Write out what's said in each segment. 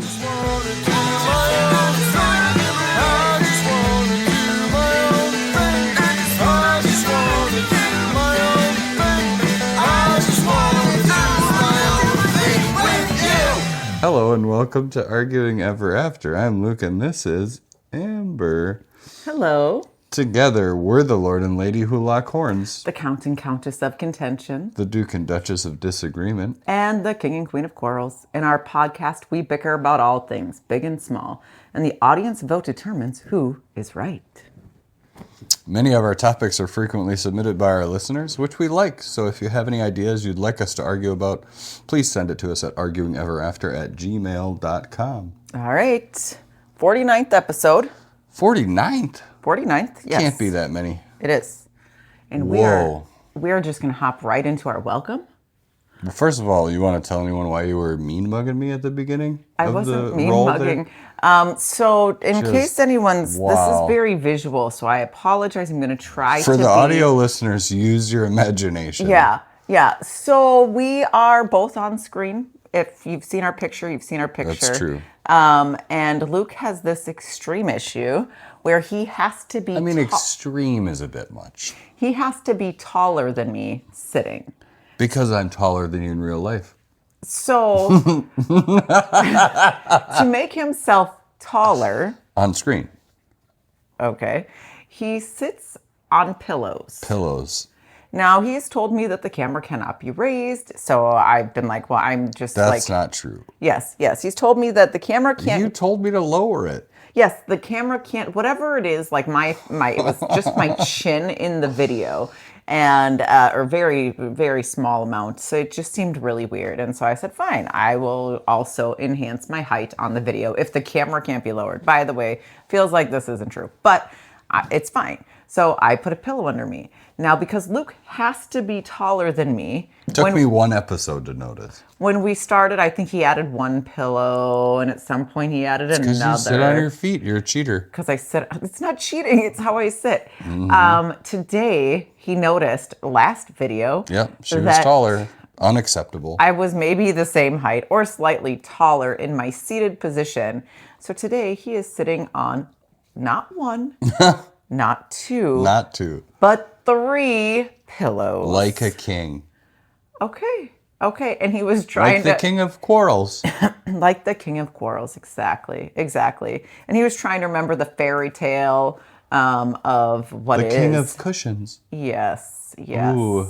Hello and welcome to Arguing Ever After. I'm Luke and this is Amber. Hello. Together, we're the Lord and Lady who lock horns, The Count and Countess of Contention, the Duke and Duchess of Disagreement, and the King and Queen of Quarrels. In our podcast, we bicker about all things, big and small, and the audience vote determines who is right. Many of our topics are frequently submitted by our listeners, which we like. So if you have any ideas you'd like us to argue about, please send it to us at arguingeverafter@gmail.com. All right. 49th episode. 49th? 49th, yes. Can't be that many. It is. And Whoa. we are just going to hop right into our welcome. Well, first of all, you want to tell anyone why you were mean-mugging me at the beginning? I wasn't mean-mugging. So in case anyone's, this is very visual, so I apologize. I'm going to try For the audio listeners, use your imagination. Yeah. So we are both on screen. If you've seen our picture, you've seen our picture. That's true. And Luke has this extreme issue where he has to be... extreme is a bit much. He has to be taller than me sitting. Because I'm taller than you in real life. So, to make himself taller... On screen. Okay. He sits on pillows. Now, he's told me that the camera cannot be raised, so I've been like, well, I'm just That's not true. Yes. He's told me that the camera can't... You told me to lower it. Yes, the camera can't... Whatever it is, like it was just my chin in the video, and or very, very small amount, so it just seemed really weird. And so I said, fine, I will also enhance my height on the video if the camera can't be lowered. By the way, feels like this isn't true, but it's fine. So I put a pillow under me. Now, because Luke has to be taller than me... It took me one episode to notice. When we started, I think he added one pillow, and at some point he added another. Because you sit on your feet. You're a cheater. Because I sit... It's not cheating. It's how I sit. Mm-hmm. Today, he noticed, last video... Yep, she was taller. Unacceptable. I was maybe the same height or slightly taller in my seated position. So today, he is sitting on not one... Not two. But 3 pillows. Like a king. Okay. And he was trying Like the King of Quarrels. Like the King of Quarrels, exactly. And he was trying to remember the fairy tale of what the is. The King of Cushions. Yes. Ooh.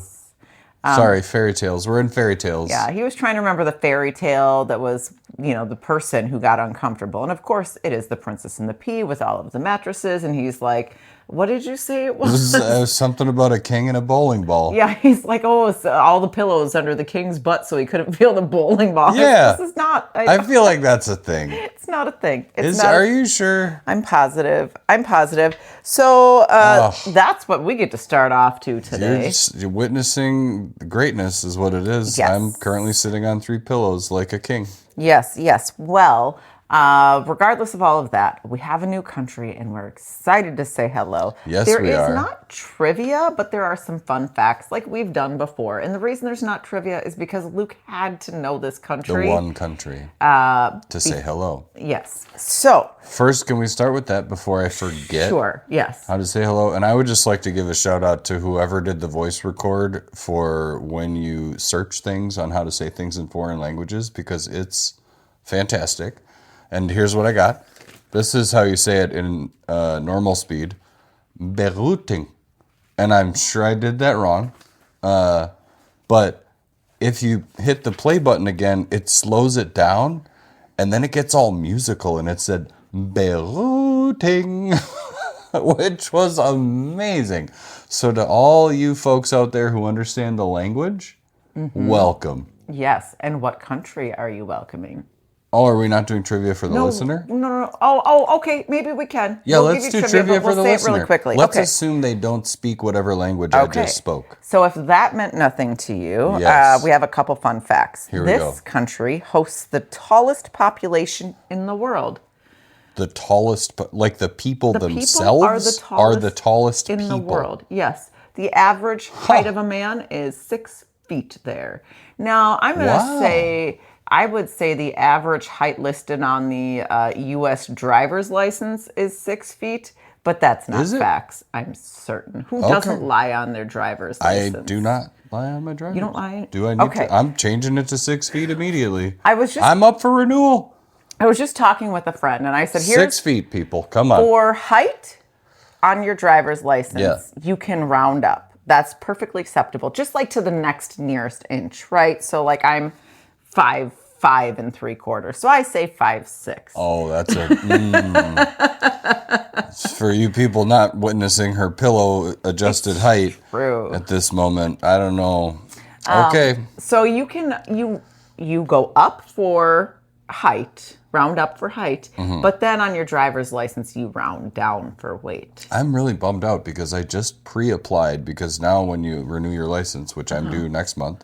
Sorry, fairy tales. We're in fairy tales. Yeah, he was trying to remember the fairy tale that was, the person who got uncomfortable. And of course, it is the Princess and the Pea with all of the mattresses. And he's like, what did you say it was? Something about a king and a bowling ball. Yeah, he's like, it's all the pillows under the king's butt so he couldn't feel the bowling ball. Yeah. This is not. I feel like that's a thing. It's not a thing. Are you sure? I'm positive. So that's what we get to start off to today. You're witnessing greatness is what it is. Yes. I'm currently sitting on 3 pillows like a king. Yes. Well, regardless of all of that, we have a new country and we're excited to say hello. Yes, we are. There is not trivia, but there are some fun facts like we've done before. And the reason there's not trivia is because Luke had to know this country. The one country. To say hello. Yes. So. First, can we start with that before I forget? Sure, yes. How to say hello. And I would just like to give a shout out to whoever did the voice record for when you search things on how to say things in foreign languages, because it's fantastic. And here's what I got. This is how you say it in normal speed. Beruting. And I'm sure I did that wrong. But if you hit the play button again, it slows it down. And then it gets all musical. And it said, Beruting. Which was amazing. So to all you folks out there who understand the language, welcome. Yes. And what country are you welcoming? Oh, are we not doing trivia for the listener? No. Oh, okay. Maybe we can. Yeah, let's do trivia for the listener. We'll say it really quickly. Let's assume they don't speak whatever language I just spoke. So if that meant nothing to you, yes. We have a couple fun facts. Here we go. This country hosts the tallest population in the world. The tallest, like the people themselves are the tallest in people the world. Yes. The average height of a man is 6 feet there. Now, I'm going to say I would say the average height listed on the U.S. driver's license is 6 feet, but that's not Is it? facts. I'm certain. Who Okay. doesn't lie on their driver's I license? do not lie on my driver's. You don't lie? Do I need Okay. to? I'm changing it to 6 feet immediately. I'm up for renewal. I was just talking with a friend, and I said, 6 feet, people. Come on. for height on your driver's license, Yeah. you can round up. That's perfectly acceptable, just like to the next nearest inch, right? So like I'm 5'3". So I say 5'6". Oh, that's a. For you people not witnessing her pillow adjusted height True. at this moment, I don't know. Okay. So you can you go up for height, round up for height, but then on your driver's license you round down for weight. I'm really bummed out because I just pre-applied because now when you renew your license, which I'm due next month,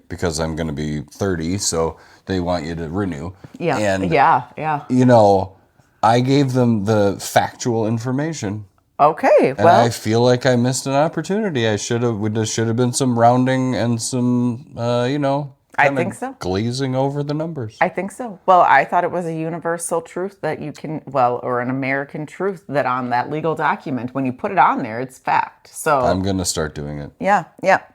because I'm going to be 30, so they want you to renew. Yeah. And, Yeah. you know, I gave them the factual information. Okay. And I feel like I missed an opportunity. There should have been some rounding and some, I kinda think so. glazing over the numbers. I think so. Well, I thought it was a universal truth that you can, or an American truth that on that legal document, when you put it on there, it's fact. So I'm going to start doing it. yeah.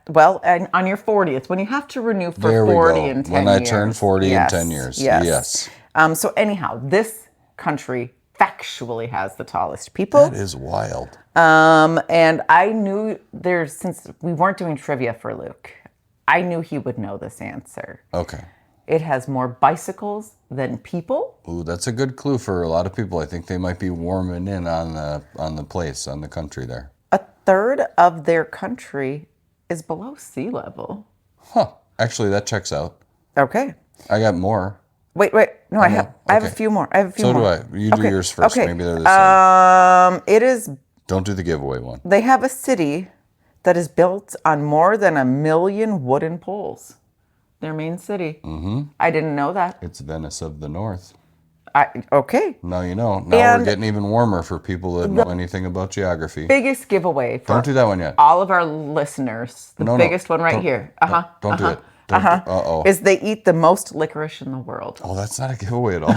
Well, and on your 40th, when you have to renew for There we 40 go. in 10 When years. I turn 40 in 10 years. Yes. So anyhow, this country factually has the tallest people. That is wild. And I knew since we weren't doing trivia for Luke, I knew he would know this answer. Okay. It has more bicycles than people. Ooh, that's a good clue for a lot of people. I think they might be warming in on the country there. A third of their country is below sea level. Huh. Actually, that checks out. Okay. I got more. Wait. No, I have a okay. few more. So more. do I. You do Okay. yours first. Okay. Maybe they're the same. It is. Don't do the giveaway one. They have a city that is built on more than 1 million wooden poles. Their main city. Mm-hmm. I didn't know that. It's Venice of the North. Okay. Now you know. Now And we're getting even warmer for people that know anything about geography. Biggest giveaway for Don't do that one yet. all of our listeners. The No, biggest one right don't- here. Don't do it. Uh-oh. Is they eat the most licorice in the world. Oh, that's not a giveaway at all.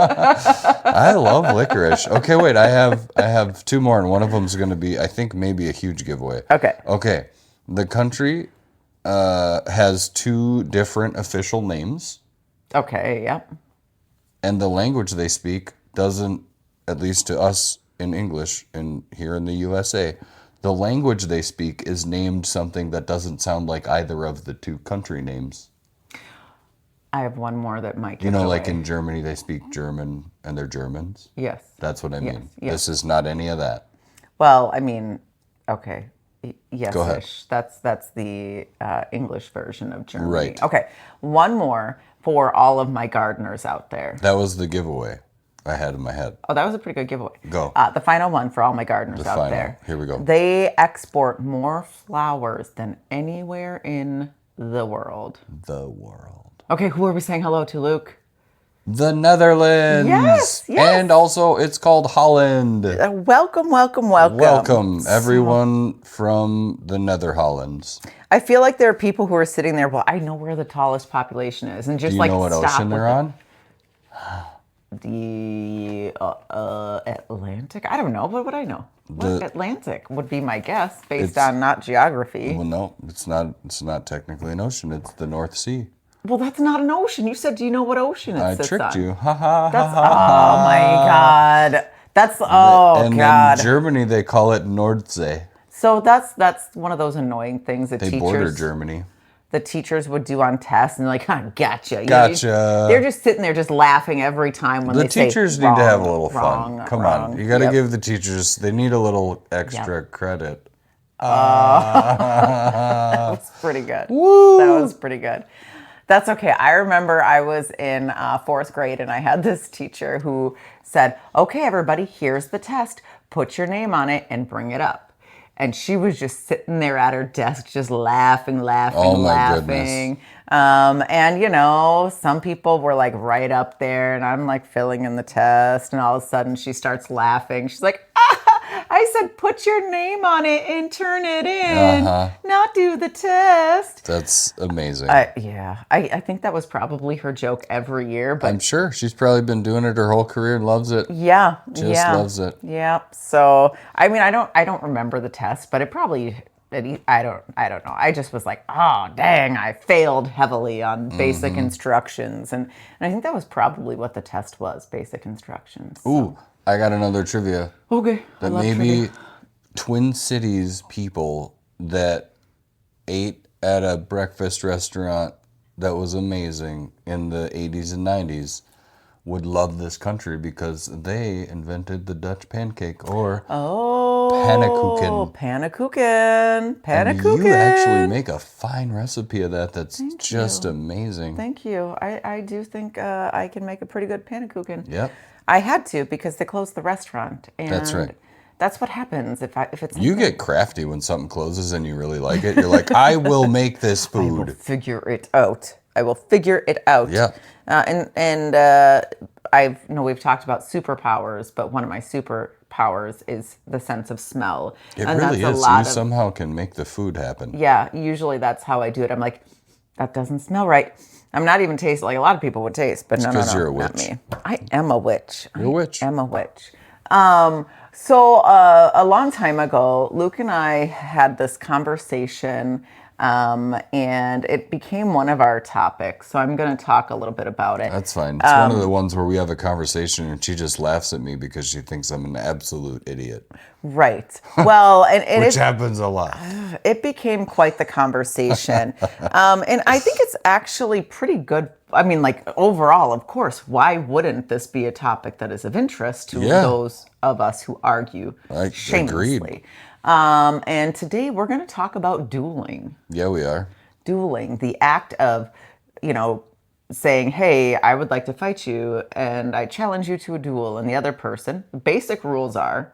I love licorice. Okay, wait. I have two more, and one of them is going to be, I think, maybe a huge giveaway. Okay. The country has 2 different official names, Okay, yep. and the language they speak doesn't, at least to us in English and here in the USA, the language they speak is named something that doesn't sound like either of the 2 country names. I have one more that might give You know, it like away. in Germany, they speak German and they're Germans. Yes. That's what I mean. yes. This is not any of that. Well, I mean, okay. Yes. Go ahead. That's the English version of Germany. Right. Okay. One more for all of my gardeners out there. That was the giveaway I had in my head. Oh, that was a pretty good giveaway. Go. The final one for all my gardeners out final. there. Here we go. They export more flowers than anywhere in the world. The world. Okay, who are we saying hello to, Luke? The Netherlands. Yes. And also it's called Holland. Welcome. Welcome, everyone from the Netherlands. I feel like there are people who are sitting there, well, I know where the tallest population is. And just Do you like know what stop ocean with they're it. on? The Atlantic? I don't know. What would I know? Atlantic would be my guess based on not geography. Well, no, it's not technically an ocean. It's the North Sea. Well, that's not an ocean. You said, do you know what ocean it I sits tricked on? you. Ha ha That's, ha oh my God. That's, oh and God. in Germany, they call it Nordsee. So that's one of those annoying things that They border Germany. the teachers would do on tests and like, gotcha. Gotcha. They're just sitting there just laughing every time when The they say teachers need wrong, to have a little wrong, fun. Come wrong. on. You got to Yep. give the teachers, they need a little extra credit. That's pretty good. Woo! That was pretty good. That's okay. I remember I was in 4th grade and I had this teacher who said, okay, everybody, here's the test. Put your name on it and bring it up. And she was just sitting there at her desk, just laughing. Oh, my goodness. And, you know, some people were like right up there and I'm like filling in the test. And all of a sudden she starts laughing. She's like, I said, put your name on it and turn it in, not do the test. That's amazing. I think that was probably her joke every year. But I'm sure she's probably been doing it her whole career and loves it. yeah, Just loves it. Yeah. So, I mean, I don't remember the test, but it probably, I don't know. I just was like, oh, dang, I failed heavily on basic instructions. And I think that was probably what the test was, basic instructions. So. Ooh, I got another trivia. Okay. That maybe Twin Cities people that ate at a breakfast restaurant that was amazing in the 80s and 90s would love this country because they invented the Dutch pancake or pannenkoeken. Pannenkoeken. And you actually make a fine recipe of that that's just amazing. Thank you. I do think I can make a pretty good pannenkoeken. Yep. I had to because they closed the restaurant. And that's right. That's what happens if it's. You get crafty when something closes and you really like it. You're like, I will make this food. I will figure it out. Yeah. We've talked about superpowers, but one of my superpowers is the sense of smell. It really is. You somehow can make the food happen. Yeah. Usually that's how I do it. I'm like, that doesn't smell right. I'm not even tasting like a lot of people would taste, but no, you're a witch. Not me. I am a witch. You're a witch. I am a witch. So a long time ago, Luke and I had this conversation, and it became one of our topics. So I'm going to talk a little bit about it. That's fine. It's one of the ones where we have a conversation and she just laughs at me because she thinks I'm an absolute idiot. Right. Well, and which happens a lot. It became quite the conversation. And I think it's actually pretty good. I mean, like, overall, of course, why wouldn't this be a topic that is of interest to those of us who argue shamelessly? Agreed. And today we're going to talk about dueling. Yeah, we are. Dueling, the act of, saying, hey, I would like to fight you, and I challenge you to a duel. And the other person, basic rules are,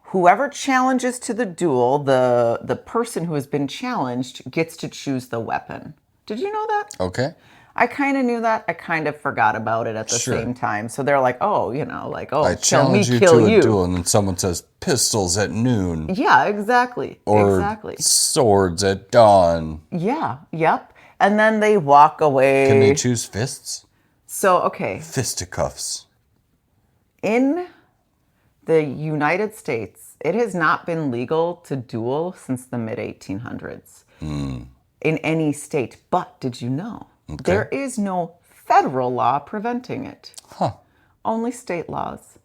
whoever challenges to the duel, the person who has been challenged gets to choose the weapon. Did you know that? Okay. I kind of knew that. I kind of forgot about it at the same time. So they're like, I challenge you to a duel, and then someone says pistols at noon. Yeah, exactly. Or swords at dawn. Yeah, yep. And then they walk away. Can they choose fists? So, okay. Fisticuffs. In the United States, it has not been legal to duel since the mid-1800s in any state. But did you know? Okay. There is no federal law preventing it. Only state laws.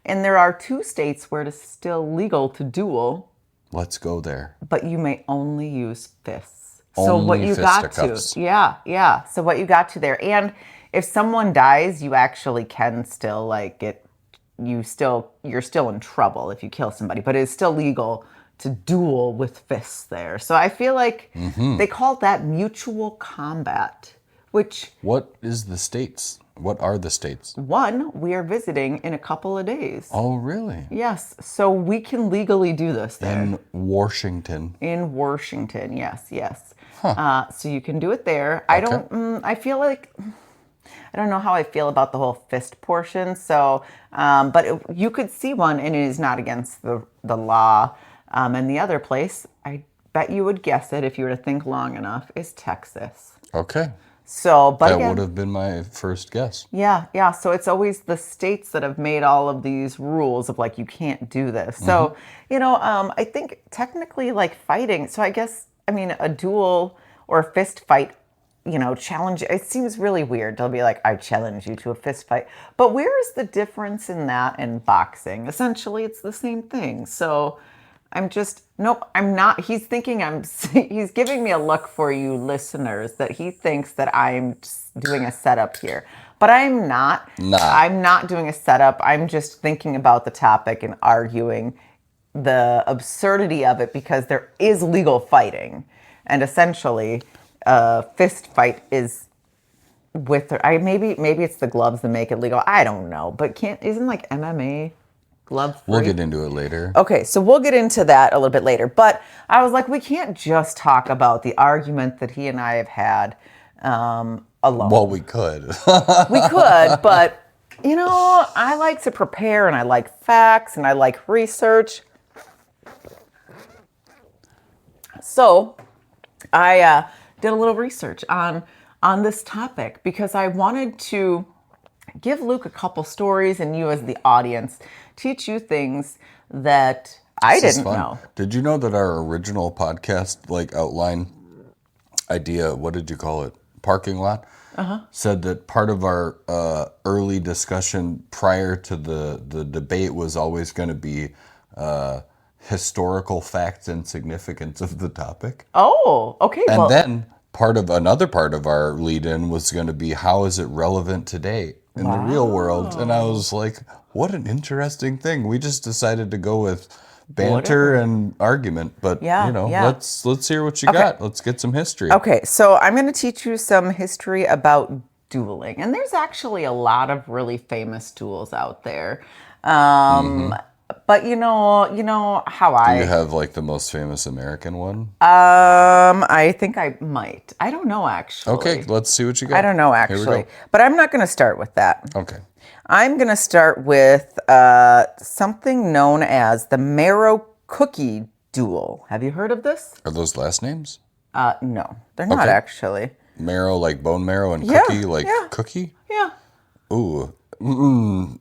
And there are 2 states where it is still legal to duel. Let's go there. But you may only use fists. So what you got to. Yeah. So what you got to there. And if someone dies, you actually can still you're still in trouble if you kill somebody, but it's still legal to duel with fists there. So I feel like they call that mutual combat. What is the states? What are the states? One, we are visiting in a couple of days. Oh, really? Yes. So we can legally do this there. In Washington. In Washington, yes. So you can do it there. Okay. I feel like, I don't know how I feel about the whole fist portion. So, but you could see one and it is not against the law. And the other place, I bet you would guess it if you were to think long enough, is Texas. Okay. So, but that again, would have been my first guess. Yeah. So it's always the states that have made all of these rules of you can't do this. So, I think technically fighting. So I guess, a duel or a fist fight, challenge. It seems really weird. They'll be like, I challenge you to a fist fight. But where is the difference in that and boxing? Essentially, it's the same thing. So I'm not. He's thinking he's giving me a look for you listeners that he thinks that I'm doing a setup here. But I'm not. Nah. I'm not doing a setup. I'm just thinking about the topic and arguing the absurdity of it because there is legal fighting. And essentially, a fist fight is maybe it's the gloves that make it legal. I don't know. But isn't MMA glove free? We'll get into it later. Okay, so we'll get into that a little bit later. But I was like, we can't just talk about the argument that he and I have had alone. Well, we could. We could, but, I like to prepare and I like facts and I like research. So I did a little research on this topic because I wanted to give Luke a couple stories and you as the audience teach you things that I This is didn't fun. know. Did you know that our original podcast, like outline idea, what did you call it? Parking lot? Said that part of our early discussion prior to the debate was always going to be historical facts and significance of the topic. Oh, okay. And Well, then another part of our lead in was going to be how is it relevant today in the real world? And I was like, what an interesting thing. We just decided to go with banter Whatever. and argument, but Yeah, yeah. let's hear what you got. Let's get some history. Okay, so I'm going to teach you some history about dueling. And there's actually a lot of really famous duels out there. But you know how Do you I have like the most famous American one? I think I might. I don't know actually. Okay, let's see what you got. I don't know Here we actually. go. But I'm not going to start with that. Okay. I'm going to start with something known as the marrow cookie duel. Have you heard of this? Are those last names? No, they're not Okay. actually. Marrow like bone marrow and Yeah, cookie like yeah. cookie? Yeah. Ooh.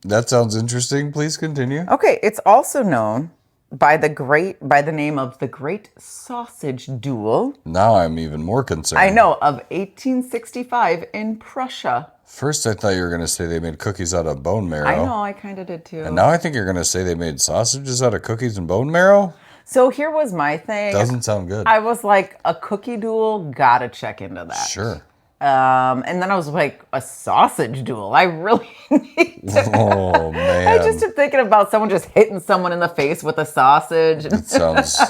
That sounds interesting. Please continue. Okay, it's also known by the name of the Great Sausage Duel. Now I'm even more concerned. I know, of 1865 in Prussia. First, I thought you were going to say they made cookies out of bone marrow. I know, I kind of did too. And now I think you're going to say they made sausages out of cookies and bone marrow? So here was my thing. Doesn't sound good. I was like, a cookie duel, gotta check into that. Sure. And then I was like, a sausage duel. I really need to. Oh, man. I just am thinking about someone just hitting someone in the face with a sausage. It sounds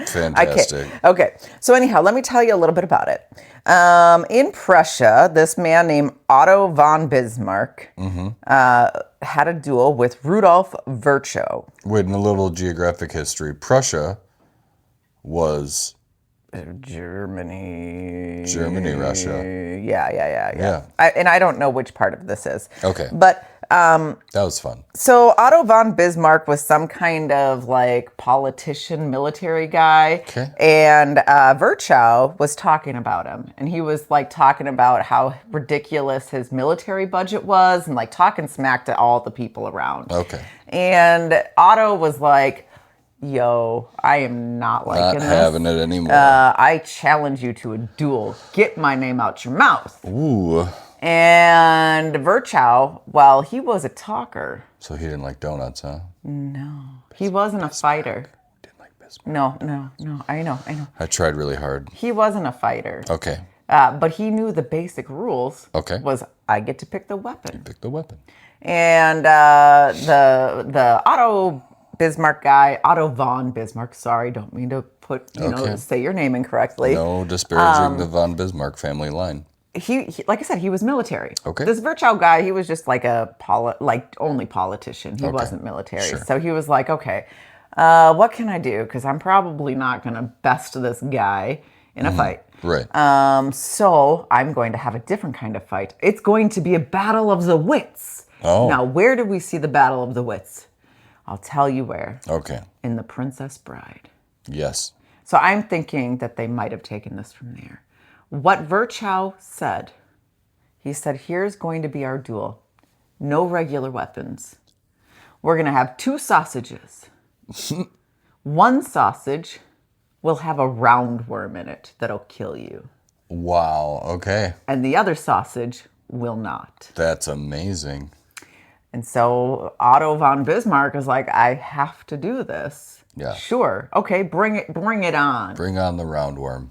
fantastic. Okay. So anyhow, let me tell you a little bit about it. In Prussia, this man named Otto von Bismarck had a duel with Rudolf Virchow. Wait, in a little geographic history, Prussia was Germany, Russia. Yeah. And I don't know which part of this is. Okay. But That was fun. so Otto von Bismarck was some kind of like politician, military guy. Okay. And Virchow was talking about him. And he was like talking about how ridiculous his military budget was and like talking smack to all the people around. Okay. And Otto was like, yo, I am not liking Not this. having it anymore. I challenge you to a duel. Get my name out your mouth. Ooh. And Virchow, well, he was a talker. So he didn't like donuts, huh? He wasn't a fighter. Didn't like Bismarck. No. I know. I tried really hard. He wasn't a fighter. Okay. But he knew the basic rules. Okay. Was I get to pick the weapon. Pick the weapon. And the Otto Bismarck guy, Otto von Bismarck, sorry, don't mean to say your name incorrectly. No disparaging the von Bismarck family line. He, like I said, he was military. Okay. This Virchow guy, he was just like only politician. He wasn't military. Sure. So he was like, okay, what can I do? Because I'm probably not going to best this guy in a fight. Right. So I'm going to have a different kind of fight. It's going to be a battle of the wits. Oh. Now, where did we see the battle of the wits? I'll tell you where. Okay. In The Princess Bride. Yes. So I'm thinking that they might have taken this from there. What Virchow said, he said, here's going to be our duel. No regular weapons. We're going to have 2 sausages. One sausage will have a roundworm in it that'll kill you. Wow. Okay. And the other sausage will not. That's amazing. And so Otto von Bismarck is like, I have to do this. Yeah. Sure. Okay, bring it on. Bring on the roundworm.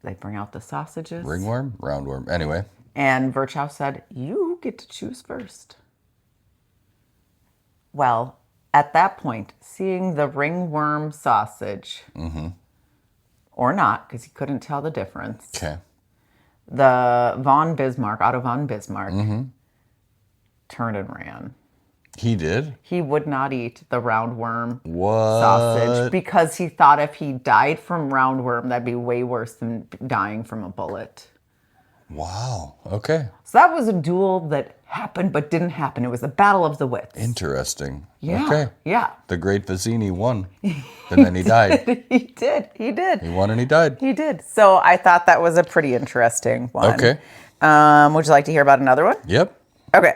They bring out the sausages. Ringworm? Roundworm. Anyway. And Virchow said, you get to choose first. Well, at that point, seeing the ringworm sausage, or not, because he couldn't tell the difference, Okay. the Otto von Bismarck, turned and ran. He did? He would not eat the roundworm What? sausage because he thought if he died from roundworm, that'd be way worse than dying from a bullet. Wow. Okay. So that was a duel that happened but didn't happen. It was a battle of the wits. Interesting. Yeah. Okay. Yeah. The great Vizzini won. And then he died. He did. He did. He won and he died. He did. So I thought that was a pretty interesting one. Okay. Would you like to hear about another one? Yep. Okay.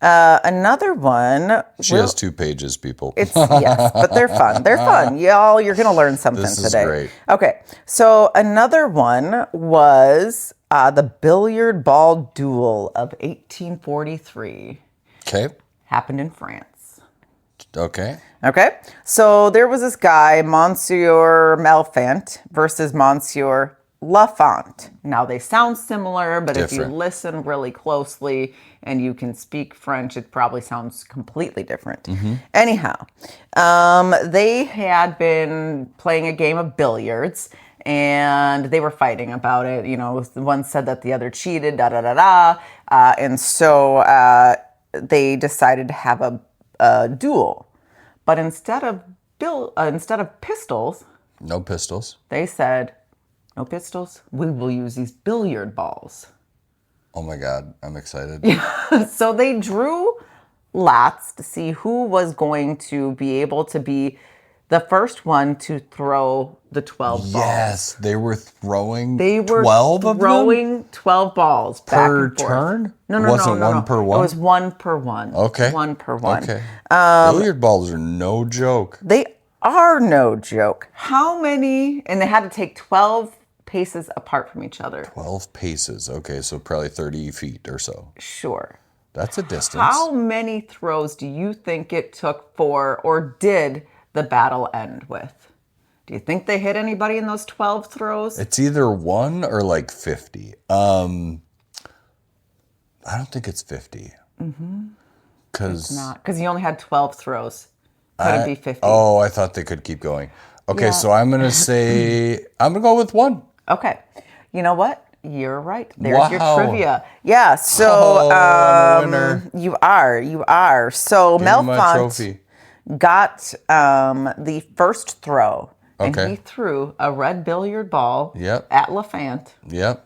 Another one. She has 2 pages, people. It's yes, but they're fun. They're fun. Y'all, you're going to learn something This is today. great. Okay. So another one was the billiard ball duel of 1843. Okay. Happened in France. Okay. Okay. So there was this guy, Monsieur Malfant versus Monsieur Lafont. Now they sound similar, but if you Different. listen really closely and you can speak French, it probably sounds completely different. Anyhow, they had been playing a game of billiards and they were fighting about it. You know, one said that the other cheated, da da da da. And so they decided to have a duel. But instead of pistols, No pistols. they said, no pistols, we will use these billiard balls. Oh my God. I'm excited. So they drew lots to see who was going to be able to be the first one to throw the 12 balls. Yes. They were throwing They were 12 of them throwing 12 balls back per and forth. turn? No, no, Wasn't no, no, one no. per one? It was one per one. Okay. One per one. Okay. Billiard balls are no joke. They are no joke. How many? And they had to take 12 paces apart from each other. 12 paces. Okay, so probably 30 feet or so. Sure. That's a distance. How many throws do you think it took for, or did the battle end with? Do you think they hit anybody in those 12 throws? It's either 1 or like 50. I don't think it's 50. Because Not, because you only had 12 throws. Could it be 50? Oh, I thought they could keep going. Okay, Yeah. so I'm gonna say I'm gonna go with 1. Okay. You know what? You're right. There's your Wow. trivia. Yeah. So I'm a winner. you are. So Give me my Melfont trophy. got the first throw, and Okay. he threw a red billiard ball Yep. at Lafant. Yep.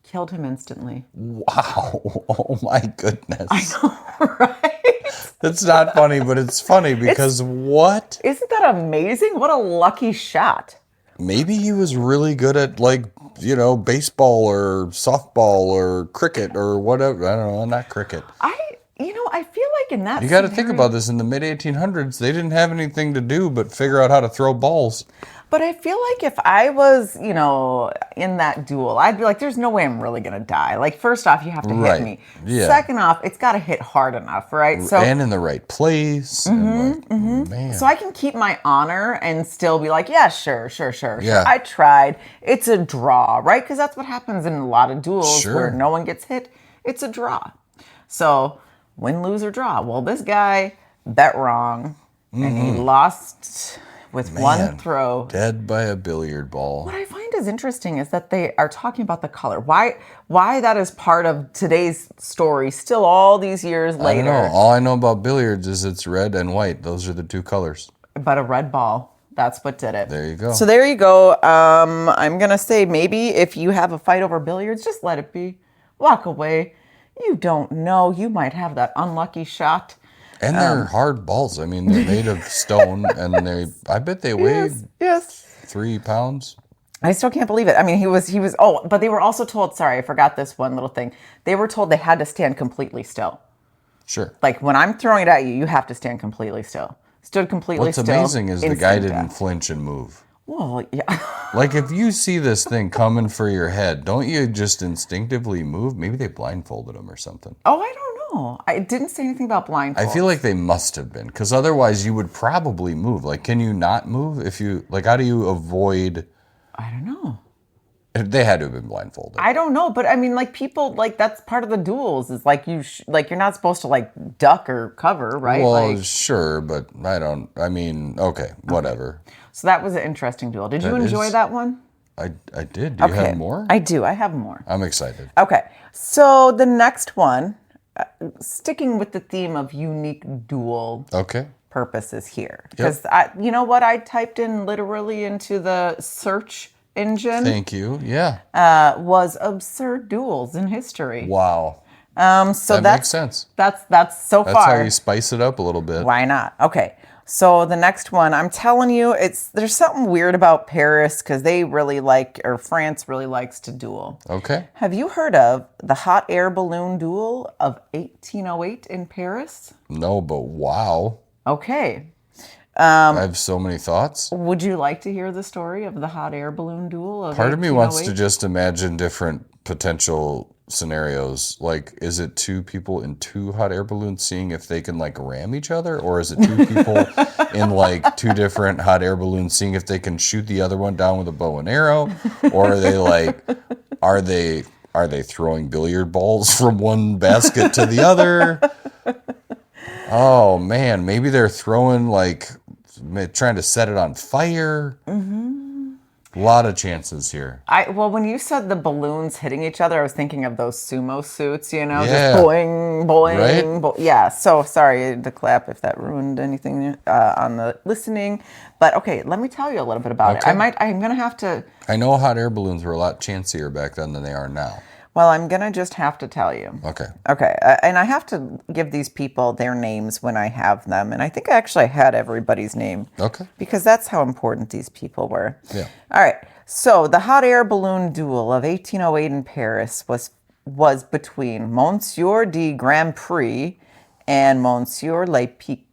Killed him instantly. Wow. Oh my goodness. Right? That's not funny, but it's funny because what? Isn't that amazing? What a lucky shot. Maybe he was really good at baseball or softball or cricket or whatever. I don't know, not cricket. I feel like in that You got to think scenario- about this. In the mid 1800s, they didn't have anything to do but figure out how to throw balls. But I feel like if I was, in that duel, I'd be like, there's no way I'm really going to die. Like, first off, you have to Right. hit me. Yeah. Second off, it's got to hit hard enough, right? So And in the right place. Man. so I can keep my honor and still be like, yeah, sure. Yeah. I tried. It's a draw, right? Because that's what happens in a lot of duels Sure. where no one gets hit. It's a draw. So win, lose, or draw. Well, this guy bet wrong, and he lost with one throw. Dead by a billiard ball. What I find is interesting is that they are talking about the color. Why that is part of today's story still all these years I later. don't know. All I know about billiards is it's red and white. Those are the 2 colors. But a red ball, that's what did it. There you go. So there you go. I'm going to say maybe if you have a fight over billiards, just let it be. Walk away. You don't know. You might have that unlucky shot. And they're hard balls. I mean, they're made of stone, and I bet they weighed Yes. 3 pounds. I still can't believe it. I mean, he was, but they were also told, sorry, I forgot this one little thing. They were told they had to stand completely still. Sure. Like when I'm throwing it at you, you have to stand completely still. Stood completely What's still. amazing is the guy instant didn't death. flinch and move. Well, yeah. Like, if you see this thing coming for your head, don't you just instinctively move? Maybe they blindfolded him or something. Oh, I don't know. I didn't say anything about blindfold. I feel like they must have been, because otherwise you would probably move. Like, can you not move? How do you avoid... I don't know. They had to have been blindfolded. I don't know, but I mean, like people, like that's part of the duels. Is like you're not supposed to like duck or cover, right? Well, Like, sure, but okay, whatever. so that was an interesting duel. Did you enjoy is- that one? I did. Do you have more? I do. I have more. I'm excited. Okay, so the next one, sticking with the theme of unique duel Okay. purposes here, because you know what, I typed in literally into the search engine Thank you. Yeah. was absurd duels in history. Wow. So That makes sense. That's so That's how far. you spice it up a little bit. Why not? Okay. So the next one, I'm telling you, there's something weird about Paris because they really like, or France really likes to duel. Okay. Have you heard of the hot air balloon duel of 1808 in Paris? No, but wow. Okay. I have so many thoughts. Would you like to hear the story of the hot air balloon duel of Part of me wants to 1808? just imagine different potential scenarios. Like, is it two people in two hot air balloons seeing if they can like ram each other? Or is it two people in like two different hot air balloons seeing if they can shoot the other one down with a bow and arrow? Or are they like, are they throwing billiard balls from one basket to the other? Oh man, maybe they're throwing like trying to set it on fire. A lot of chances here. Well, when you said the balloons hitting each other, I was thinking of those sumo suits, Yeah. just boing, boing, Right? yeah. So sorry to clap if that ruined anything on the listening, but okay, let me tell you a little bit about it. Okay. I'm gonna have to. I know hot air balloons were a lot chancier back then than they are now. Well, I'm gonna just have to tell you. Okay. Okay, and I have to give these people their names when I have them, and I think I actually had everybody's name. Okay. Because that's how important these people were. Yeah. All right. So the hot air balloon duel of 1808 in Paris was between Monsieur de Grand Prix and Monsieur Le Pic.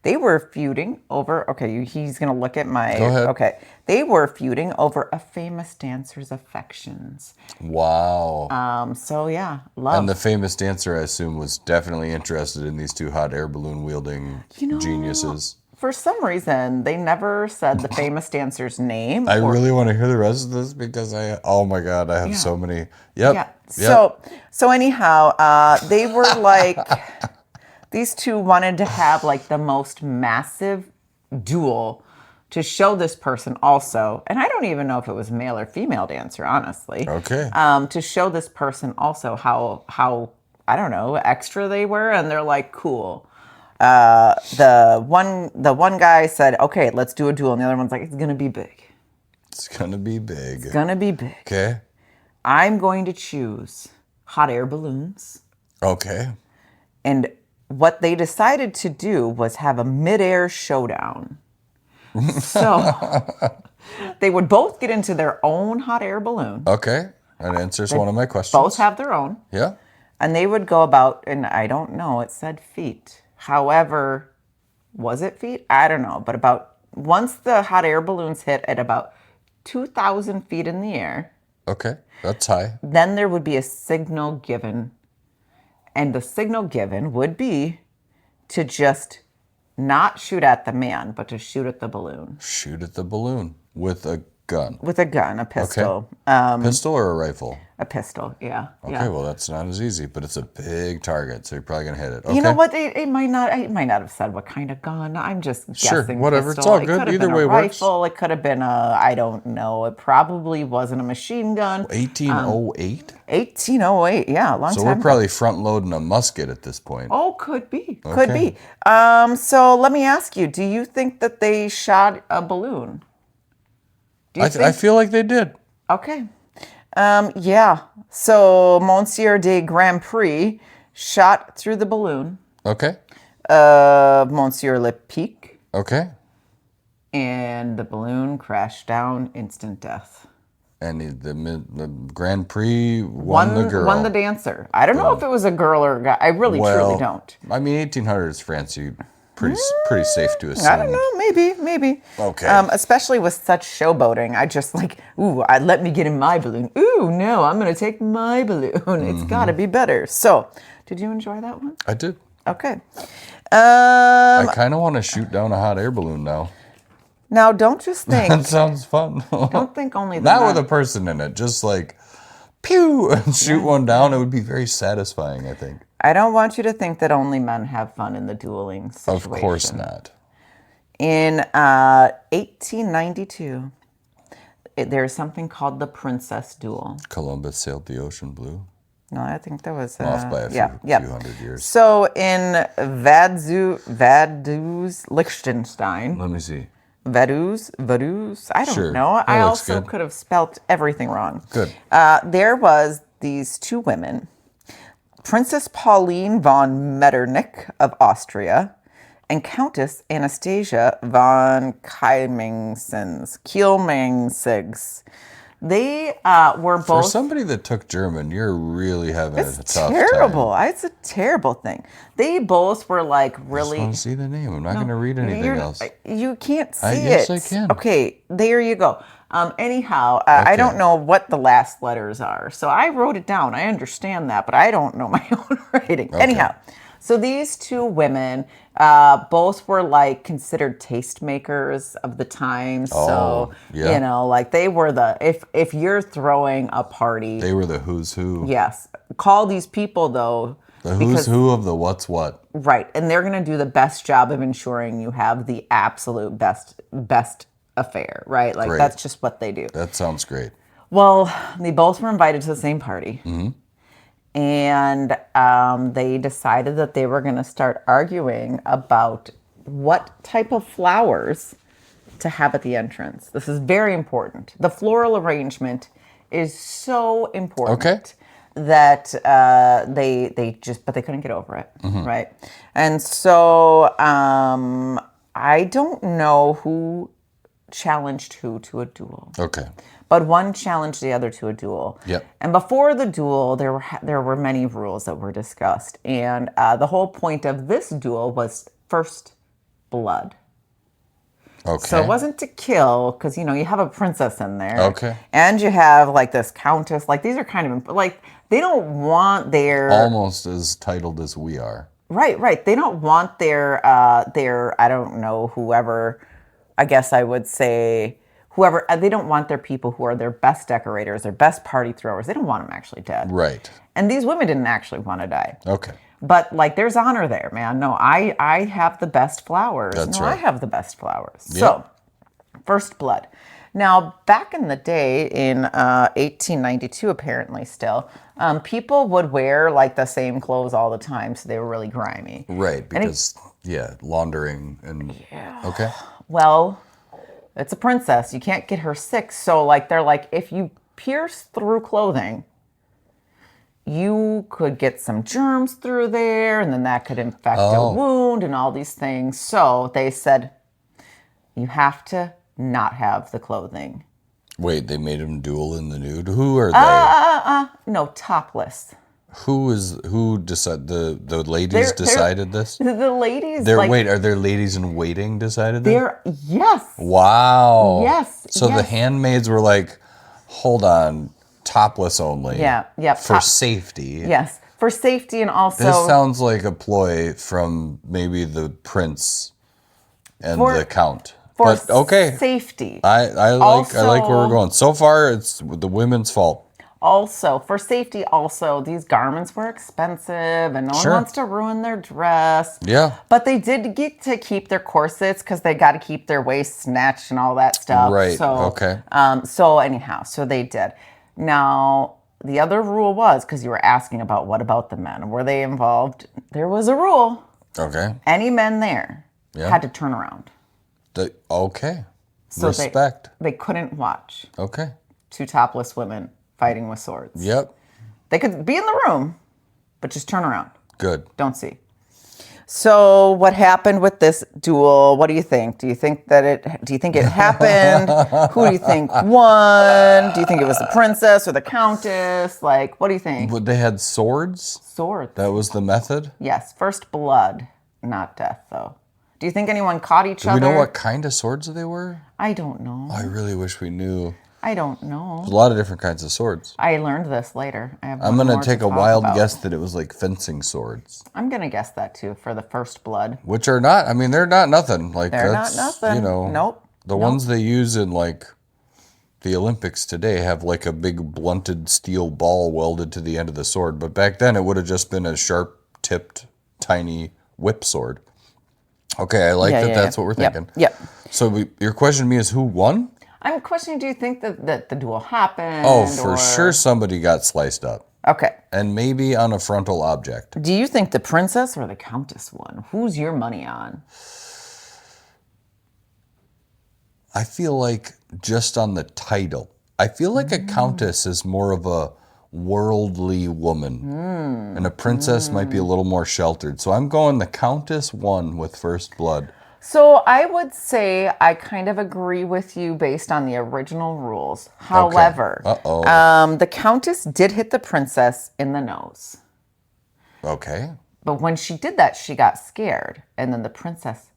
They were feuding over. Okay, he's gonna look at my. Go ahead. Okay, they were feuding over a famous dancer's affections. Wow. So yeah, love. And the famous dancer, I assume, was definitely interested in these two hot air balloon wielding geniuses. For some reason, they never said the famous dancer's name. I really want to hear the rest of this because oh my God, I have so many. Yep. Yeah. So anyhow, they were like, these two wanted to have like the most massive duel to show this person also, and I don't even know if it was male or female dancer, honestly. Okay. To show this person also how I don't know, extra they were, and they're like, cool. The one guy said, okay, let's do a duel, and the other one's like, it's gonna be big. It's gonna be big. It's gonna be big. Okay. I'm going to choose hot air balloons. Okay. And what they decided to do was have a mid-air showdown. So they would both get into their own hot air balloon. Okay. That answers one of my questions. Both have their own. Yeah. And they would go about, and I don't know, it said feet. However, was it feet? I don't know. But once the hot air balloons hit at about 2,000 feet in the air, Okay. That's high. then there would be a signal given. And the signal given would be to just not shoot at the man, but to shoot at the balloon. Shoot at the balloon with a gun. With a gun, a pistol. Pistol or a rifle? A pistol, yeah. Okay, yeah. well that's not as easy, but it's a big target, so you're probably gonna hit it. Okay. You know what? It might not have said what kind of gun. I'm just guessing. Whatever. Pistol. It's all It good. could have Either been way a works. rifle. It could have been I don't know. It probably wasn't a machine gun. 1808. 1808. Yeah, a long So time we're ago. probably front loading a musket at this point. Oh, could be. Okay. Could be. So let me ask you: do you think that they shot a balloon? Do you I feel like they did. Okay. Yeah. So Monsieur de Grand Prix shot through the balloon. Okay. Monsieur Le Pic, Okay. and the balloon crashed down, instant death. And the Grand Prix won the girl. Won the dancer. I don't know if it was a girl or a guy. I really, truly don't. I mean, 1800s France, pretty safe to assume. I don't know. Maybe. Okay. Especially with such showboating. I just like, let me get in my balloon. Ooh, no, I'm going to take my balloon. It's got to be better. So, did you enjoy that one? I did. Okay. I kind of want to shoot down a hot air balloon now. Now, don't just think. That sounds fun. Don't think only the Not men- with a person in it, just like, pew, and shoot one down. It would be very satisfying, I think. I don't want you to think that only men have fun in the dueling situation. Of course not. In 1892, there's something called the Princess Duel. Columbus sailed the ocean blue. No, I think that was Off by a few hundred years. So in Vaduz, Liechtenstein, Let me see. Vaduz. I don't Sure. know. That I looks also good. could have spelt everything wrong. Good. There was these two women, Princess Pauline von Metternich of Austria and Countess Anastasia von Kielmangsigs. They were For both somebody that took German, you're really having a it's tough terrible. time. It's a terrible thing. They both were like I just really. want to see the name. I'm not going to read anything else. You can't see Yes, it. I can. Okay, there you go. Anyhow, I Okay. don't know what the last letters are, so I wrote it down. I understand that, but I don't know my own writing. Anyhow, so these two women both were like considered tastemakers of the time. So yeah. you know, like they were the if you're throwing a party, They were the who's who. yes, call these people though. The who's who of the what's what. Right. And they're going to do the best job of ensuring you have the absolute best affair, right? Like Great. that's just what they do. That sounds great. Well, they both were invited to the same party. And they decided that they were going to start arguing about what type of flowers to have at the entrance. This is very important. The floral arrangement is so important. Okay. That but they couldn't get over it, right? And so I don't know who challenged who to a duel. Okay. But one challenged the other to a duel. Yep. And before the duel, there were many rules that were discussed, and the whole point of this duel was first blood. Okay. So it wasn't to kill, because, you know, you have a princess in there. Okay. And you have, like, this countess. Like, these are kind of, like, they don't want their... Almost as titled as we are. Right. They don't want their, I don't know, whoever, I guess I would say, whoever, they don't want their people who are their best decorators, their best party throwers. They don't want them actually dead. Right. And these women didn't actually want to die. Okay. But, like, there's honor there, man. No, I have the best flowers. That's I right. have the best flowers. Yep. So, first blood. Now, back in the day, in 1892, apparently still, people would wear, like, the same clothes all the time, so they were really grimy. Right, because, laundering and... Yeah. Okay. Well, it's a princess. You can't get her sick. So, like, they're like, if you pierce through clothing... you could get some germs through there, and then that could infect a wound and all these things. So they said, you have to not have the clothing. Wait, they made him duel in the nude? Who are they? No, topless. Who decided? The ladies decided this? The ladies, are there ladies in waiting decided this? Yes. Wow. Yes. So the handmaids were like, hold on. Topless only. Yeah. For safety. Yes, for safety, and also... This sounds like a ploy from maybe the prince and the count. But okay. Safety. I like where we're going. So far, it's the women's fault. Also, for safety, these garments were expensive, and no one wants to ruin their dress. Yeah. But they did get to keep their corsets because they got to keep their waist snatched and all that stuff. Right. So, okay. So they did. Now, the other rule was, because you were asking about what about the men? Were they involved? There was a rule. Okay. Any men there had to turn around. Okay. So Respect. They couldn't watch Okay. two topless women fighting with swords. Yep. They could be in the room, but just turn around. Good. Don't see. So what happened with this duel? What do you think? Do you think it happened? Who do you think won? Do you think it was the princess or the countess? Like, what do you think? But they had swords? Swords. That was the method? Yes, first blood, not death, though. Do you think anyone caught each other? Do we know what kind of swords they were? I don't know. I really wish we knew. I don't know. There's a lot of different kinds of swords. I learned this later. I'm going to take a wild guess that it was like fencing swords. I'm going to guess that too for the first blood. Which are not, they're not nothing. Like They're that's, not nothing. Nope. The ones they use in like the Olympics today have like a big blunted steel ball welded to the end of the sword. But back then it would have just been a sharp tipped, tiny whip sword. Okay, I like that's what we're thinking. Yep. So your question to me is who won? I'm questioning, do you think that the duel happened? Oh, for sure somebody got sliced up. Okay. And maybe on a frontal object. Do you think the princess or the countess won? Who's your money on? I feel like just on the title, I feel like a countess is more of a worldly woman, and a princess might be a little more sheltered. So I'm going the countess won with first blood. So I would say I kind of agree with you based on the original rules. However, the countess did hit the princess in the nose. Okay. But when she did that, she got scared. And then the princess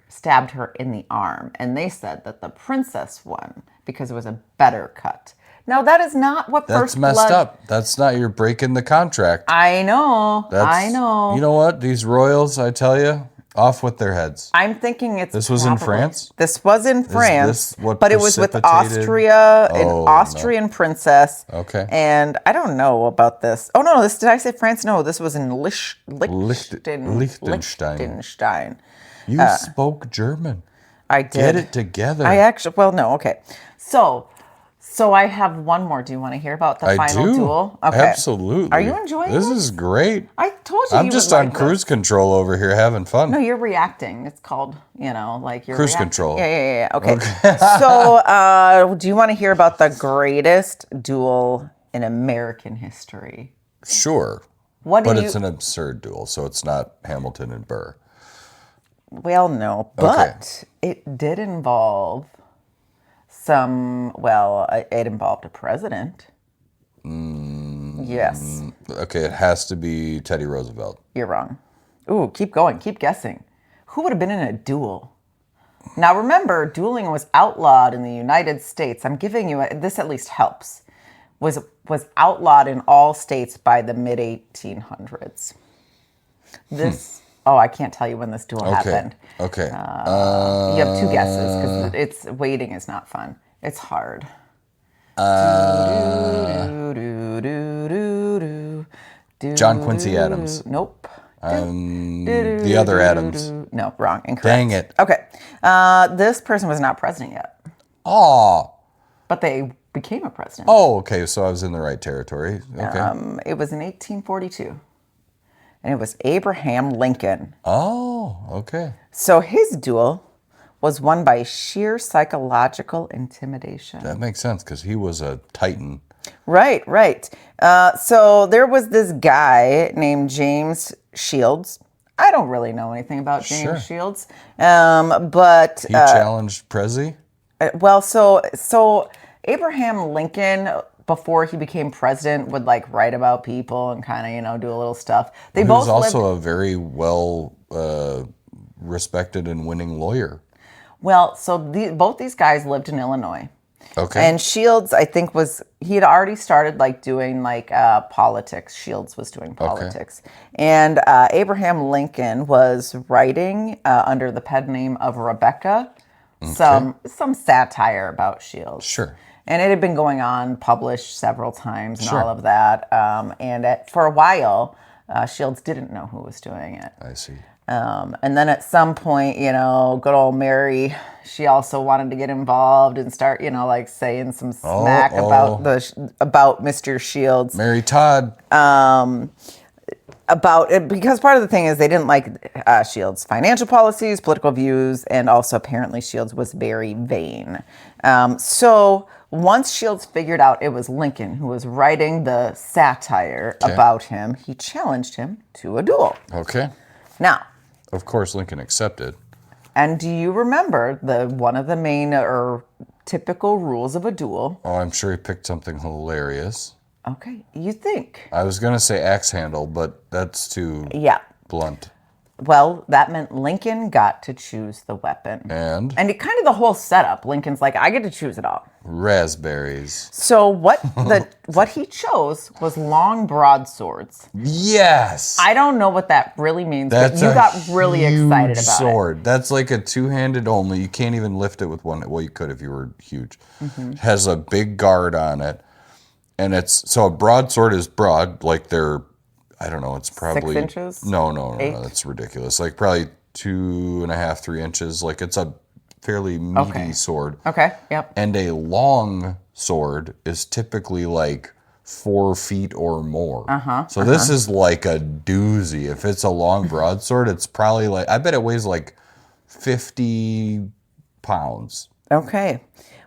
stabbed her in the arm. And they said that the princess won because it was a better cut. Now, that is not what That's first messed blood... up. That's not, you're breaking the contract. I know. I know. You know what? These royals, I tell you, off with their heads. I'm thinking it's This was in France? This was in France, but it was with Austria, an Austrian princess. Okay. And I don't know about this. Oh, no, did I say France? No, this was in Liechtenstein. Liechtenstein. You spoke German. I did. Get it together. Okay. So I have one more. Do you want to hear about the final duel? Okay. Absolutely. Are you enjoying this? This is great. I told you. I'm just on cruise control over here having fun. No, you're reacting. It's called, like you're cruise reacting. control. Yeah. Okay. So, do you want to hear about the greatest duel in American history? Sure. But it's an absurd duel, so it's not Hamilton and Burr. Well, no, but it did involve it involved a president. Yes. Okay, it has to be Teddy Roosevelt. You're wrong. Ooh, keep going. Keep guessing. Who would have been in a duel? Now, remember, dueling was outlawed in the United States. I'm giving you this at least helps. Was outlawed in all states by the mid-1800s. This... Oh, I can't tell you when this duel happened. Okay. You have two guesses because waiting is not fun. It's hard. John Quincy Adams. Nope. The other Adams. No, wrong. Incorrect. Dang it. Okay. This person was not president yet. Aw. But they became a president. Oh, okay. So I was in the right territory. Okay. It was in 1842. And it was Abraham Lincoln. Oh, okay. So his duel was won by sheer psychological intimidation. That makes sense because he was a titan. Right. So there was this guy named James Shields. I don't really know anything about James Shields, but he challenged Prezi. So Abraham Lincoln, before he became president, would write about people and kind of do a little stuff. He was also a very well respected and winning lawyer. Well, so both these guys lived in Illinois. Okay. And Shields, I think, he had already started doing politics. Shields was doing politics. Okay. And Abraham Lincoln was writing under the pen name of Rebecca some satire about Shields. Sure. And it had been going on, published several times and all of that. For a while, Shields didn't know who was doing it. I see. And then at some point, good old Mary, she also wanted to get involved and start, saying some smack about Mr. Shields. Mary Todd. About it, because part of the thing is they didn't like Shields' financial policies, political views, and also apparently Shields was very vain. So once Shields figured out it was Lincoln who was writing the satire about him, he challenged him to a duel. Okay. Now, of course, Lincoln accepted. And do you remember one of the main or typical rules of a duel? Oh, I'm sure he picked something hilarious. Okay, you think? I was going to say axe handle, but that's too blunt. Well, that meant Lincoln got to choose the weapon. And it kind of the whole setup. Lincoln's like, I get to choose it all. Raspberries. So what he chose was long broadswords. Yes. I don't know what that really means, but you got really excited about sword. That's like a two-handed only. You can't even lift it with one. Well, you could if you were huge. Mm-hmm. It has a big guard on it. And so a broadsword is broad, like they're, I don't know, it's probably 6 inches? No, that's ridiculous. Like probably 2.5, 3 inches. Like it's a fairly meaty sword. Okay, yep. And a long sword is typically like 4 feet or more. So this is like a doozy. If it's a long broadsword, it's probably I bet it weighs like 50 pounds. Okay.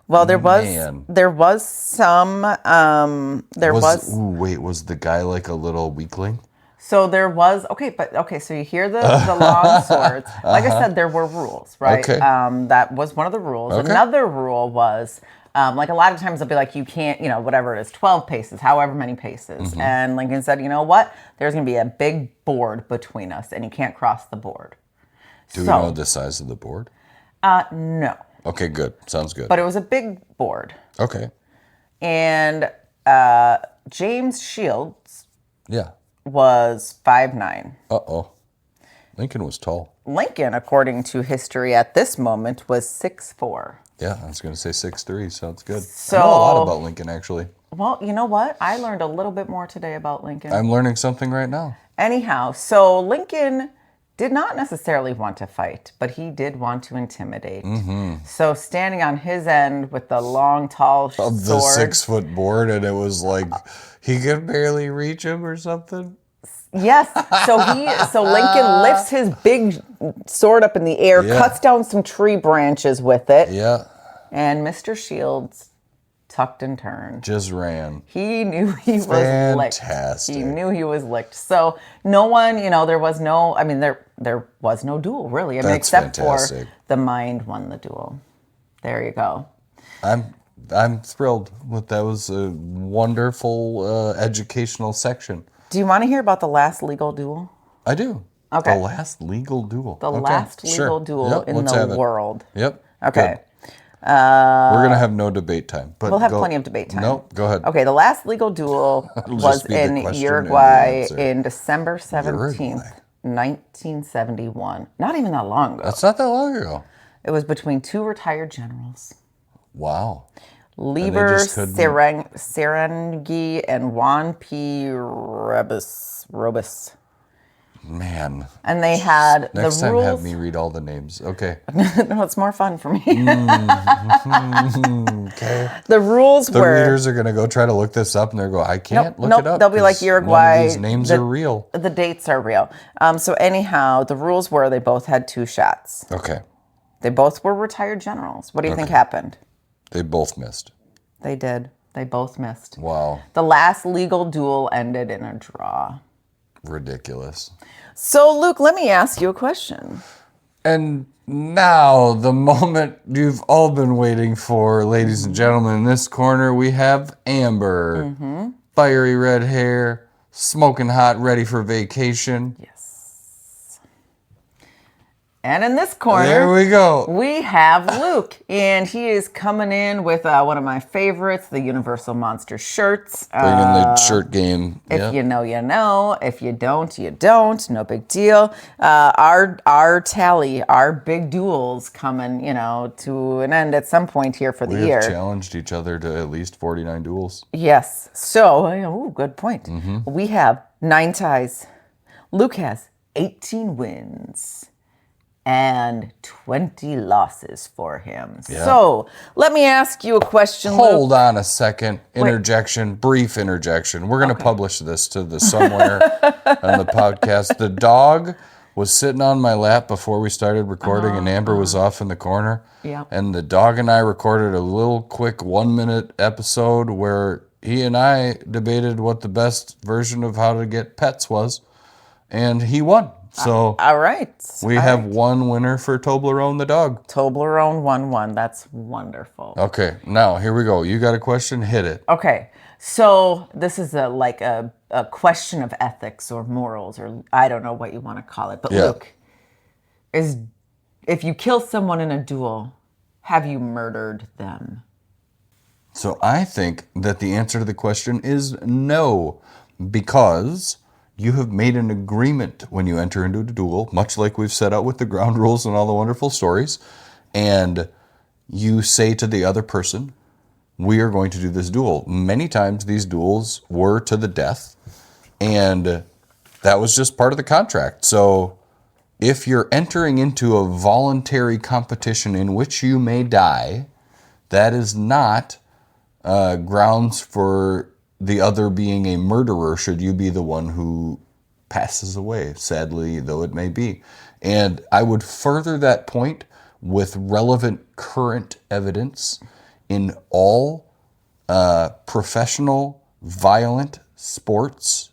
Well, Man. there was some there was Ooh, wait, was the guy like a little weakling? so there was okay, but okay, so you hear the long swords. Like I said, there were rules, right? Okay. That was one of the rules. Okay. Another rule was like a lot of times they'll be like, you can't, whatever it is, 12 paces, however many paces. And Lincoln said, you know what? There's going to be a big board between us, and you can't cross the board. Do we know the size of the board? No, Okay, good. Sounds good. but it was a big board. Okay. And James Shields Yeah. was 5'9". Uh-oh. Lincoln was tall. Lincoln, according to history at this moment, was 6'4". Yeah, I was going to say 6'3". Sounds good. So, I know a lot about Lincoln, actually. well, you know what? I learned a little bit more today about Lincoln. I'm learning something right now. Anyhow, so Lincoln did not necessarily want to fight, but he did want to intimidate. So standing on his end with the long, tall Of the sword. 6-foot board, and it was like he could barely reach him or something. Yes. So Lincoln lifts his big sword up in the air, Yeah. cuts down some tree branches with it, Yeah, and Mr. Shields tucked and turned. just ran. He knew he was licked. Fantastic. He knew he was licked. So no one, there was no, there was no duel really. That's Except fantastic. for the mind won the duel. There you go. I'm thrilled with that. Was a wonderful educational section. Do you want to hear about the last legal duel? I do. Okay. The last legal duel. The Okay, last sure. legal duel Yep, in let's have the it. world. Yep. Okay. Good. We're gonna have no debate time, but We'll have plenty of debate time. Nope. Go ahead. Okay, the last legal duel was just be the in question and the Uruguay answer. in December 17th, Uruguay. 1971. Not even that long ago. That's not that long ago. It was between two retired generals. Wow. Lieber just couldn't- Serengi and Juan P. Robus. Man. And they had Next the time, rules. have me read all the names. Okay. No, it's more fun for me. Okay. The rules The were readers are gonna go try to look this up, and they'll go, "I can't look nope, it up." they'll be like 'cause Uruguay. None of these names are real. The dates are real. So anyhow, the rules were they both had 2 shots. Okay. They both were retired generals. What do you think happened? They both missed. They did. They both missed. Wow. The last legal duel ended in a draw. Ridiculous. So, Luke, let me ask you a question. And now, the moment you've all been waiting for, ladies and gentlemen. In this corner, we have Amber. Fiery red hair, smoking hot, ready for vacation. Yes. And in this corner, There we go. we have Luke, and he is coming in with one of my favorites, the Universal Monster shirts. Bringing the shirt game. If you know, you know. If you don't, you don't. No big deal. Our tally, our big duels coming, to an end at some point here for the We year. have challenged each other to at least 49 duels. Yes. So, good point. We have 9 ties. Luke has 18 wins and 20 losses for him. Yeah. So, let me ask you a question, Luke. Hold on a second. Interjection, brief interjection. We're going to publish this to the somewhere on the podcast. The dog was sitting on my lap before we started recording, and Amber was off in the corner. Yeah. And the dog and I recorded a little quick 1-minute episode where he and I debated what the best version of how to get pets was, and he won. So All right. we have one winner for Toblerone the dog. Toblerone 1-1. That's wonderful. Okay, now here we go. You got a question? Hit it. Okay, so this is a question of ethics or morals, or I don't know what you want to call it. But Yeah. Luke, if you kill someone in a duel, have you murdered them? So I think that the answer to the question is no, because you have made an agreement when you enter into a duel, much like we've set out with the ground rules and all the wonderful stories, and you say to the other person, we are going to do this duel. Many times these duels were to the death, and that was just part of the contract. So if you're entering into a voluntary competition in which you may die, that is not grounds for the other being a murderer should you be the one who passes away, sadly though it may be. And I would further that point with relevant current evidence in all professional violent sports.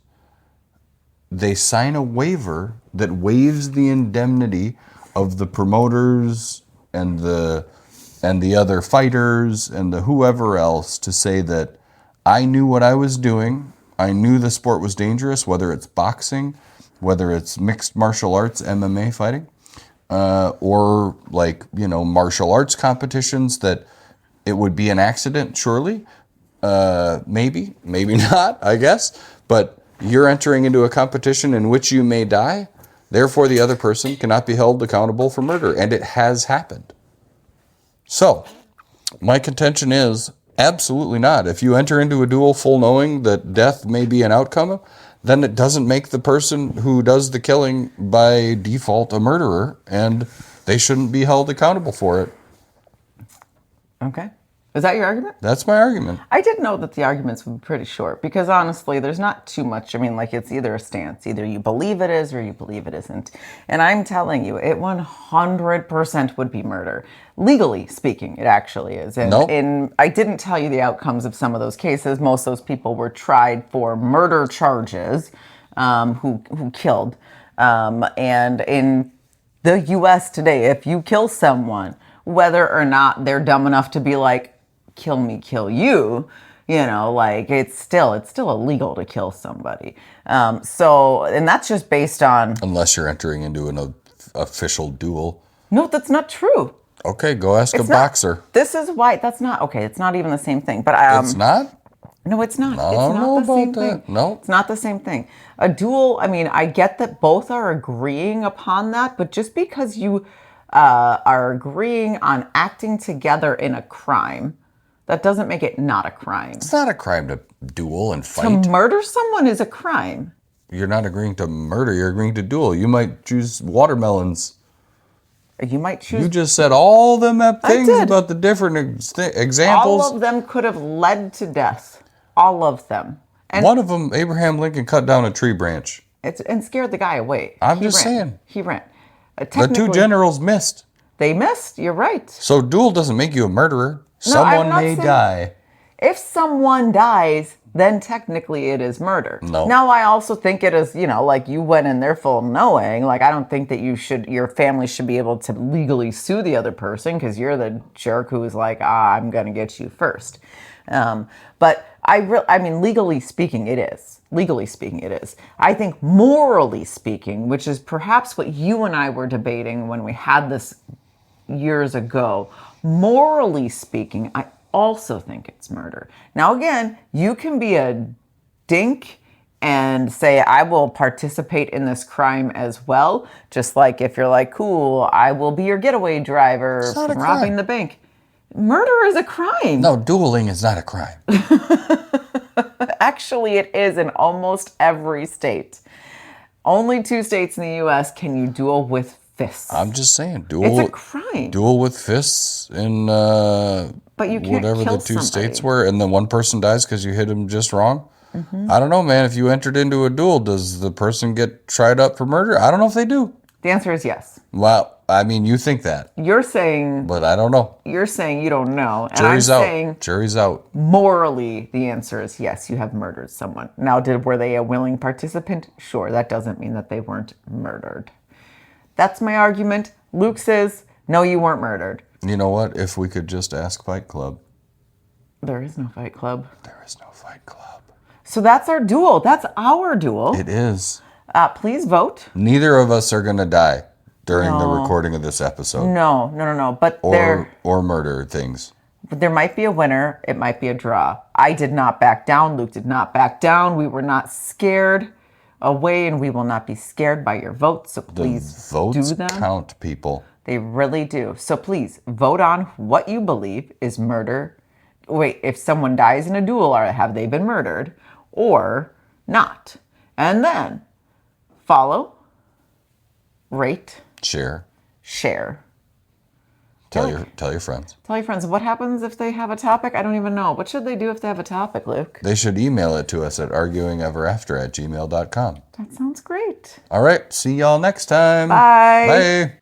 They sign a waiver that waives the indemnity of the promoters and the other fighters and the whoever else to say that I knew what I was doing. I knew the sport was dangerous, whether it's boxing, whether it's mixed martial arts, MMA fighting, or like, martial arts competitions, that it would be an accident, surely. Maybe not, I guess. But you're entering into a competition in which you may die. Therefore, the other person cannot be held accountable for murder. And it has happened. So, my contention is absolutely not. If you enter into a duel full knowing that death may be an outcome, then it doesn't make the person who does the killing by default a murderer, and they shouldn't be held accountable for it. Okay. Is that your argument? That's my argument. I did know that the arguments would be pretty short because honestly, there's not too much. I mean, like, it's either a stance. Either you believe it is or you believe it isn't. And I'm telling you, it 100% would be murder. Legally speaking, it actually is. And, Nope. and I didn't tell you the outcomes of some of those cases. Most of those people were tried for murder charges, who killed. And in the U.S. today, if you kill someone, whether or not they're dumb enough to be like, kill me, kill you, like it's still illegal to kill somebody. And that's just based on. Unless you're entering into an official duel. No, that's not true. Okay, go ask a It's boxer. This is why that's not okay. It's not even the same thing. But It's not? no, it's not. I It's don't not know the same about thing. that. No. It's not the same thing. A duel, I mean, I get that both are agreeing upon that, but just because you are agreeing on acting together in a crime, that doesn't make it not a crime. It's not a crime to duel and fight. To murder someone is a crime. You're not agreeing to murder, you're agreeing to duel. You might choose watermelons. You might choose. You just said all them things did. about the different examples. All of them could have led to death. All of them. And One of them, Abraham Lincoln cut down a tree branch. and scared the guy away. I'm He just ran. saying. He ran. The two Technically, generals missed. they missed. You're right. So duel doesn't make you a murderer. No, I'm Someone not may saying- die. If someone dies, then technically it is murder. No. Now, I also think it is, like you went in there full knowing. Like, I don't think that your family should be able to legally sue the other person because you're the jerk who is like, I'm going to get you first. But I mean, legally speaking, it is. Legally speaking, it is. I think morally speaking, which is perhaps what you and I were debating when we had this years ago, morally speaking, I also think it's murder. Now, again, you can be a dink and say, I will participate in this crime as well. Just like if you're like, cool, I will be your getaway driver It's not a from robbing crime. the bank. Murder is a crime. No, dueling is not a crime. Actually, it is in almost every state. Only 2 states in the U.S. can you duel with fists. I'm just saying, It's a crime. duel with fists in But you can't whatever kill the two somebody. states were, and then one person dies because you hit him just wrong. Mm-hmm. I don't know, man. If you entered into a duel, does the person get tried up for murder? I don't know if they do. The answer is yes. Well, I mean, you think that, You're saying but I don't know. you don't know. And Jury's I'm out. saying Jury's out. morally the answer is yes, you have murdered someone. Now, were they a willing participant? Sure, that doesn't mean that they weren't murdered. That's my argument. Luke says, no, you weren't murdered. You know what? If we could just ask Fight Club. There is no Fight Club. There is no Fight Club. So that's our duel. That's our duel. It is. Please vote. Neither of us are going to die during the recording of this episode. No. But Or murder things. there might be a winner. It might be a draw. I did not back down. Luke did not back down. We were not scared away, and we will not be scared by your votes. So please Votes do them. count, people. They really do. So please vote on what you believe is murder. Wait, if someone dies in a duel, have they been murdered or not? And then follow, rate, Share. share. Tell your friends. Tell your friends. What happens if they have a topic? I don't even know. What should they do if they have a topic, Luke? They should email it to us at arguingeverafter@gmail.com. That sounds great. All right. See y'all next time. Bye. Bye.